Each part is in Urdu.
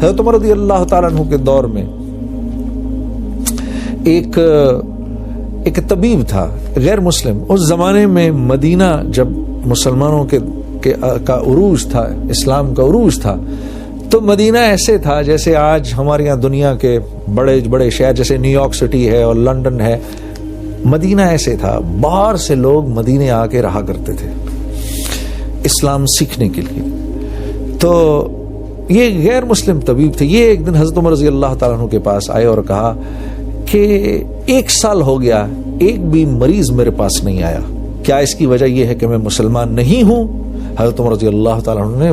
حضرت عمر رضی اللہ تعالیٰ عنہ کے دور میں ایک طبیب تھا غیر مسلم. اس زمانے میں مدینہ جب مسلمانوں کا عروج تھا, اسلام کا عروج تھا, تو مدینہ ایسے تھا جیسے آج ہمارے یہاں دنیا کے بڑے بڑے شہر جیسے نیو یارک سٹی ہے اور لنڈن ہے. مدینہ ایسے تھا, باہر سے لوگ مدینے آ کے رہا کرتے تھے اسلام سیکھنے کے لیے. تو یہ غیر مسلم طبیب تھے. یہ ایک دن حضرت عمر رضی اللہ تعالیٰ عنہ کے پاس آئے اور کہا کہ 1 سال ہو گیا ایک بھی مریض میرے پاس نہیں آیا, کیا اس کی وجہ یہ ہے کہ میں مسلمان نہیں ہوں؟ حضرت عمر رضی اللہ تعالیٰ عنہ نے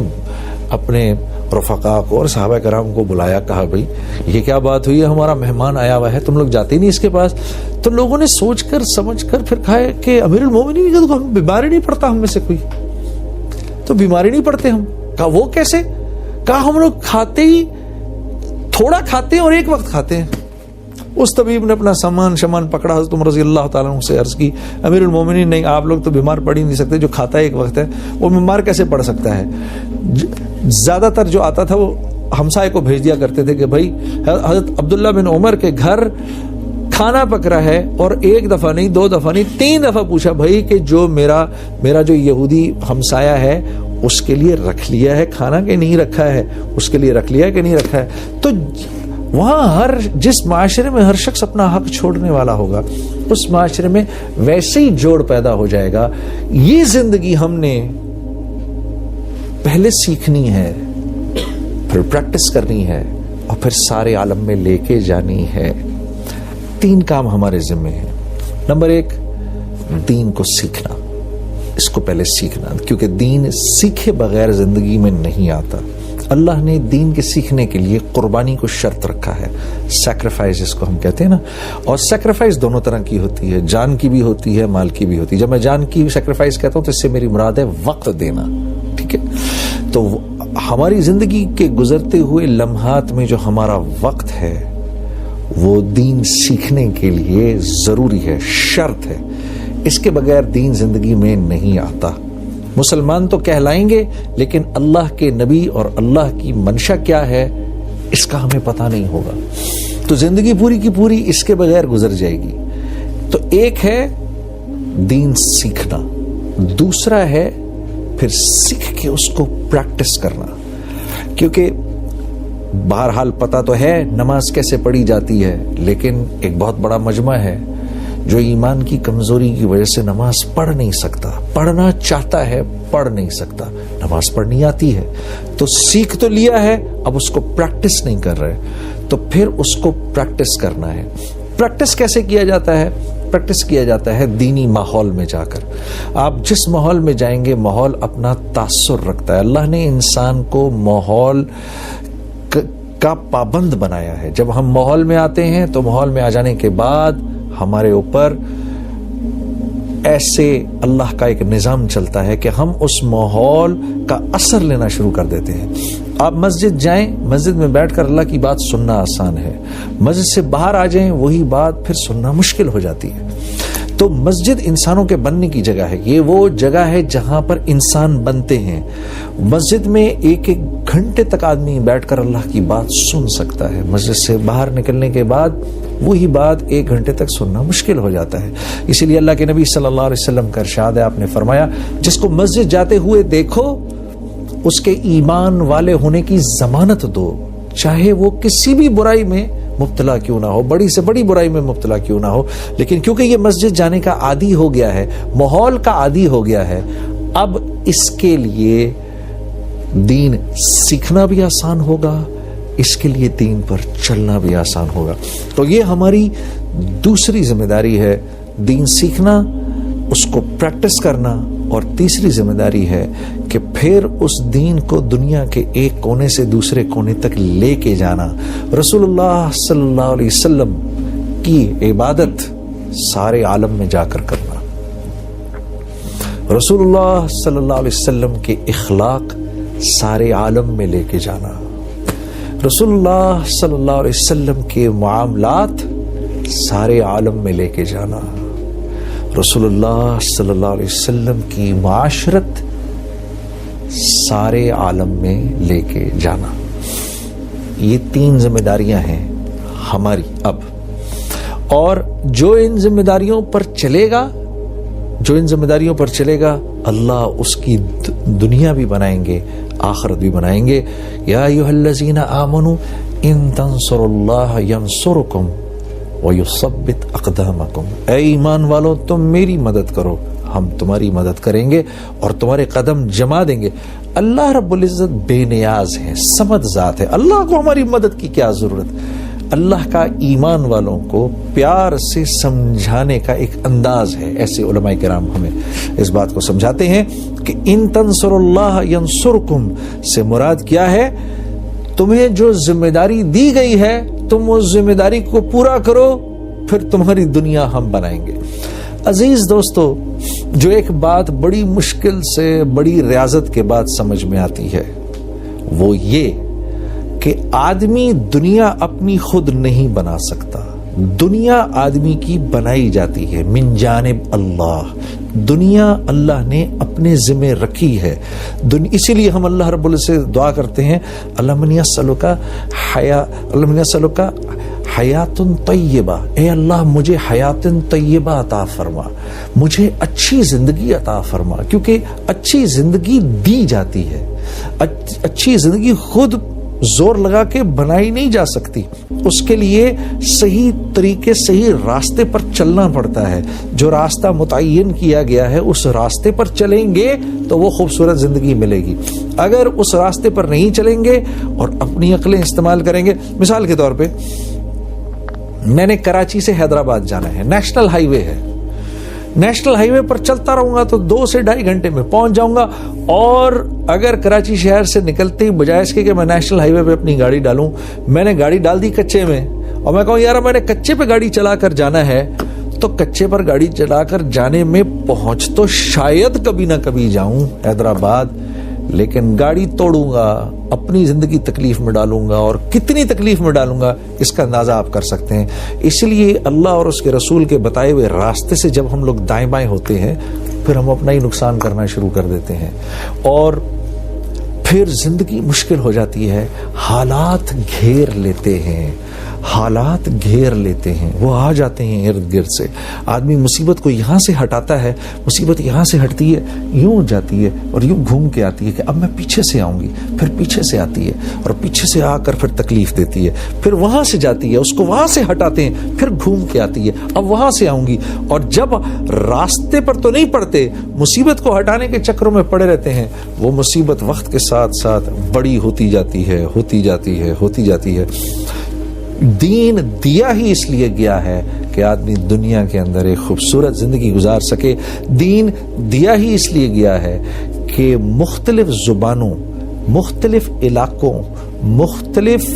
اپنے رفقا کو اور صحابہ کرام کو بلایا, کہا بھائی یہ کیا بات ہوئی ہے, ہمارا مہمان آیا ہوا ہے, تم لوگ جاتے نہیں اس کے پاس. تو لوگوں نے سوچ کر سمجھ کر پھر کہا کہ امیر المومنین کا تو ہم بیماری نہیں پڑتا, ہم میں سے کوئی تو بیماری نہیں پڑتے ہم. کہا وہ کیسے؟ کہا ہم لوگ کھاتے ہی تھوڑا کھاتے ہیں اور ایک وقت کھاتے ہیں. اس طبیب نے اپنا سامان پکڑا, حضرت عمر رضی اللہ تعالیٰ عنہ سے عرض کی امیر المومنین نہیں, آپ لوگ تو بیمار پڑ ہی نہیں سکتے, جو کھاتا ہے ایک وقت ہے وہ بیمار کیسے پڑ سکتا ہے. زیادہ تر جو آتا تھا وہ ہمسائے کو بھیج دیا کرتے تھے کہ بھائی حضرت عبداللہ بن عمر کے گھر کھانا پک رہا ہے, اور 1 دفعہ نہیں 2 دفعہ نہیں 3 دفعہ پوچھا بھائی کہ جو میرا جو یہودی ہمسایہ ہے اس کے لیے رکھ لیا ہے کھانا کہ نہیں رکھا ہے, اس کے لیے رکھ لیا ہے کہ نہیں رکھا ہے. تو وہاں جس معاشرے میں ہر شخص اپنا حق چھوڑنے والا ہوگا اس معاشرے میں ویسے ہی جوڑ پیدا ہو جائے گا. یہ زندگی ہم نے پہلے سیکھنی ہے, پھر پریکٹس کرنی ہے, اور پھر سارے عالم میں لے کے جانی ہے. 3 کام ہمارے ذمہ ہیں. نمبر 1, دین کو سیکھنا, اس کو پہلے سیکھنا, کیونکہ دین سیکھے بغیر زندگی میں نہیں آتا. اللہ نے دین کے سیکھنے کے لیے قربانی کو شرط رکھا ہے, سیکریفائز اس کو ہم کہتے ہیں نا. اور سیکریفائز دونوں طرح کی ہوتی ہے, جان کی بھی ہوتی ہے, مال کی بھی ہوتی ہے. جب میں جان کی سیکریفائز کہتا ہوں تو اس سے میری مراد ہے وقت دینا, ٹھیک ہے. تو ہماری زندگی کے گزرتے ہوئے لمحات میں جو ہمارا وقت ہے وہ دین سیکھنے کے لیے ضروری ہے, شرط ہے. اس کے بغیر دین زندگی میں نہیں آتا. مسلمان تو کہلائیں گے لیکن اللہ کے نبی اور اللہ کی منشا کیا ہے اس کا ہمیں پتہ نہیں ہوگا, تو زندگی پوری کی پوری اس کے بغیر گزر جائے گی. تو ایک ہے دین سیکھنا, دوسرا ہے پھر سیکھ کے اس کو پریکٹس کرنا. کیونکہ بہرحال پتہ تو ہے نماز کیسے پڑھی جاتی ہے, لیکن ایک بہت بڑا مجمع ہے جو ایمان کی کمزوری کی وجہ سے نماز پڑھ نہیں سکتا, پڑھنا چاہتا ہے پڑھ نہیں سکتا, نماز پڑھنی آتی ہے تو سیکھ تو لیا ہے, اب اس کو پریکٹس نہیں کر رہے, تو پھر اس کو پریکٹس کرنا ہے. پریکٹس کیسے کیا جاتا ہے؟ پریکٹس کیا جاتا ہے دینی ماحول میں جا کر. آپ جس ماحول میں جائیں گے ماحول اپنا تاثر رکھتا ہے. اللہ نے انسان کو ماحول کا پابند بنایا ہے. جب ہم ماحول میں آتے ہیں تو ماحول میں آ جانے کے بعد ہمارے اوپر ایسے اللہ کا ایک نظام چلتا ہے کہ ہم اس ماحول کا اثر لینا شروع کر دیتے ہیں. آپ مسجد جائیں, مسجد میں بیٹھ کر اللہ کی بات سننا آسان ہے, مسجد سے باہر آ جائیں وہی بات پھر سننا مشکل ہو جاتی ہے. تو مسجد انسانوں کے بننے کی جگہ ہے, یہ وہ جگہ ہے جہاں پر انسان بنتے ہیں. مسجد میں 1-1 گھنٹے تک آدمی بیٹھ کر اللہ کی بات سن سکتا ہے, مسجد سے باہر نکلنے کے بعد وہی بات 1 گھنٹے تک سننا مشکل ہو جاتا ہے. اسی لیے اللہ کے نبی صلی اللہ علیہ وسلم کا ارشاد ہے, آپ نے فرمایا جس کو مسجد جاتے ہوئے دیکھو اس کے ایمان والے ہونے کی ضمانت دو, چاہے وہ کسی بھی برائی میں مبتلا کیوں نہ ہو, بڑی سے بڑی برائی میں مبتلا کیوں نہ ہو. لیکن کیونکہ یہ مسجد جانے کا عادی ہو گیا ہے, ماحول کا عادی ہو گیا ہے, اب اس کے لیے دین سیکھنا بھی آسان ہوگا, اس کے لیے دین پر چلنا بھی آسان ہوگا. تو یہ ہماری دوسری ذمہ داری ہے, دین سیکھنا, اس کو پریکٹس کرنا, اور تیسری ذمہ داری ہے کہ پھر اس دین کو دنیا کے ایک کونے سے دوسرے کونے تک لے کے جانا. رسول اللہ صلی اللہ علیہ وسلم کی عبادت سارے عالم میں جا کر کرنا, رسول اللہ صلی اللہ علیہ وسلم کے اخلاق سارے عالم میں لے کے جانا, رسول اللہ صلی اللہ علیہ وسلم کے معاملات سارے عالم میں لے کے جانا, رسول اللہ صلی اللہ علیہ وسلم کی معاشرت سارے عالم میں لے کے جانا. یہ 3 ذمہ داریاں ہیں ہماری اب، اور جو ان ذمہ داریوں پر چلے گا اللہ اس کی دنیا بھی بنائیں گے، آخرت بھی بنائیں گے۔ یا ایھا الذین آمنوا ان تنصروا اللہ ینصرکم ویثبت اقدامکم، اے ایمان والو تم میری مدد کرو، ہم تمہاری مدد کریں گے اور تمہارے قدم جما دیں گے۔ اللہ رب العزت بے نیاز ہے، صمد ذات ہے، اللہ کو ہماری مدد کی کیا ضرورت؟ اللہ کا ایمان والوں کو پیار سے سمجھانے کا ایک انداز ہے۔ ایسے علماء کرام ہمیں اس بات کو سمجھاتے ہیں کہ ان تنصر اللہ ینصرکم سے مراد کیا ہے؟ تمہیں جو ذمہ داری دی گئی ہے تم اس ذمہ داری کو پورا کرو، پھر تمہاری دنیا ہم بنائیں گے۔ عزیز دوستو، جو ایک بات بڑی مشکل سے، بڑی ریاضت کے بعد سمجھ میں آتی ہے وہ یہ کہ آدمی دنیا اپنی خود نہیں بنا سکتا، دنیا آدمی کی بنائی جاتی ہے من جانب اللہ، دنیا اللہ نے اپنے ذمہ رکھی ہے۔ اسی لیے ہم اللہ رب العزت سے دعا کرتے ہیں اللہم انی اسألک حیات طیبہ، اے اللہ مجھے حیات طیبہ عطا فرما، مجھے اچھی زندگی عطا فرما، کیونکہ اچھی زندگی دی جاتی ہے، اچھی زندگی خود زور لگا کے بنائی نہیں جا سکتی، اس کے لیے صحیح طریقے، صحیح راستے پر چلنا پڑتا ہے۔ جو راستہ متعین کیا گیا ہے اس راستے پر چلیں گے تو وہ خوبصورت زندگی ملے گی۔ اگر اس راستے پر نہیں چلیں گے اور اپنی عقلیں استعمال کریں گے، مثال کے طور پہ میں نے کراچی سے حیدرآباد جانا ہے، نیشنل ہائی وے ہے، نیشنل ہائی وے پر چلتا رہوں گا تو 2 سے 2.5 گھنٹے میں پہنچ جاؤں گا، اور اگر کراچی شہر سے نکلتے ہی بجائے اس کے کہ میں نیشنل ہائی وے پہ اپنی گاڑی ڈالوں، میں نے گاڑی ڈال دی کچے میں، اور میں کہوں یار میں نے کچے پہ گاڑی چلا کر جانا ہے، تو کچے پر گاڑی چلا کر جانے میں پہنچ تو شاید کبھی نہ کبھی جاؤں حیدرآباد، لیکن گاڑی توڑوں گا، اپنی زندگی تکلیف میں ڈالوں گا، اور کتنی تکلیف میں ڈالوں گا اس کا اندازہ آپ کر سکتے ہیں۔ اس لیے اللہ اور اس کے رسول کے بتائے ہوئے راستے سے جب ہم لوگ دائیں بائیں ہوتے ہیں پھر ہم اپنا ہی نقصان کرنا شروع کر دیتے ہیں، اور پھر زندگی مشکل ہو جاتی ہے، حالات گھیر لیتے ہیں، حالات گھیر لیتے ہیں، وہ آ جاتے ہیں ارد گرد سے۔ آدمی مصیبت کو یہاں سے ہٹاتا ہے، مصیبت یہاں سے ہٹتی ہے، یوں جاتی ہے اور یوں گھوم کے آتی ہے کہ اب میں پیچھے سے آؤں گی، پھر پیچھے سے آتی ہے اور پیچھے سے آ کر پھر تکلیف دیتی ہے، پھر وہاں سے جاتی ہے، اس کو وہاں سے ہٹاتے ہیں، پھر گھوم کے آتی ہے، اب وہاں سے آؤں گی، اور جب راستے پر تو نہیں پڑتے، مصیبت کو ہٹانے کے چکروں میں پڑے رہتے ہیں، وہ مصیبت وقت کے ساتھ ساتھ بڑی ہوتی جاتی ہے، ہوتی جاتی ہے، ہوتی جاتی ہے۔ دین دیا ہی اس لیے گیا ہے کہ آدمی دنیا کے اندر ایک خوبصورت زندگی گزار سکے، دین دیا ہی اس لیے گیا ہے کہ مختلف زبانوں، مختلف علاقوں، مختلف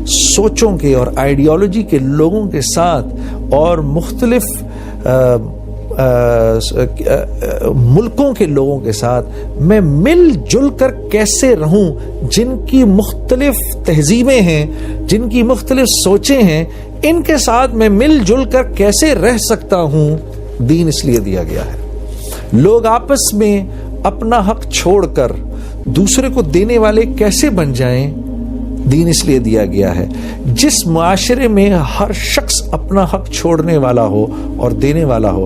سوچوں کے اور آئیڈیالوجی کے لوگوں کے ساتھ، اور مختلف ملکوں کے لوگوں کے ساتھ میں مل جل کر کیسے رہوں، جن کی مختلف تہذیبیں ہیں، جن کی مختلف سوچیں ہیں، ان کے ساتھ میں مل جل کر کیسے رہ سکتا ہوں، دین اس لیے دیا گیا ہے۔ لوگ آپس میں اپنا حق چھوڑ کر دوسرے کو دینے والے کیسے بن جائیں، دین اس لیے دیا گیا ہے۔ جس معاشرے میں ہر شخص اپنا حق چھوڑنے والا ہو اور دینے والا ہو،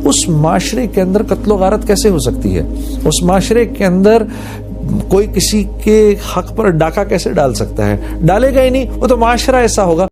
اس معاشرے کے اندر قتل و غارت کیسے ہو سکتی ہے؟ اس معاشرے کے اندر کوئی کسی کے حق پر ڈاکہ کیسے ڈال سکتا ہے؟ ڈالے گا ہی نہیں، وہ تو معاشرہ ایسا ہوگا۔